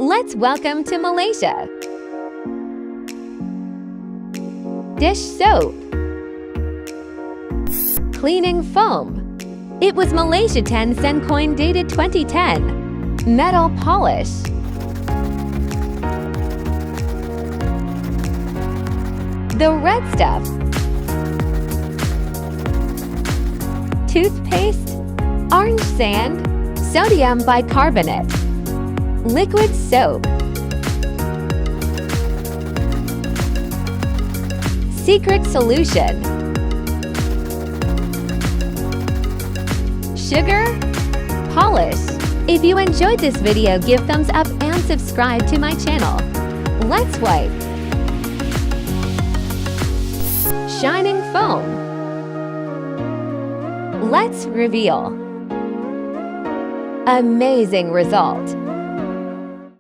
Let's welcome to Malaysia. Dish soap. Cleaning foam. It was Malaysia 10-cent coin dated 2010. Metal polish. The red stuff. Toothpaste. Orange sand. Sodium bicarbonate. Liquid soap. Secret solution. Sugar. Polish. If you enjoyed this video, give thumbs up and subscribe to my channel. Let's wipe. Shining foam. Let's reveal. Amazing result.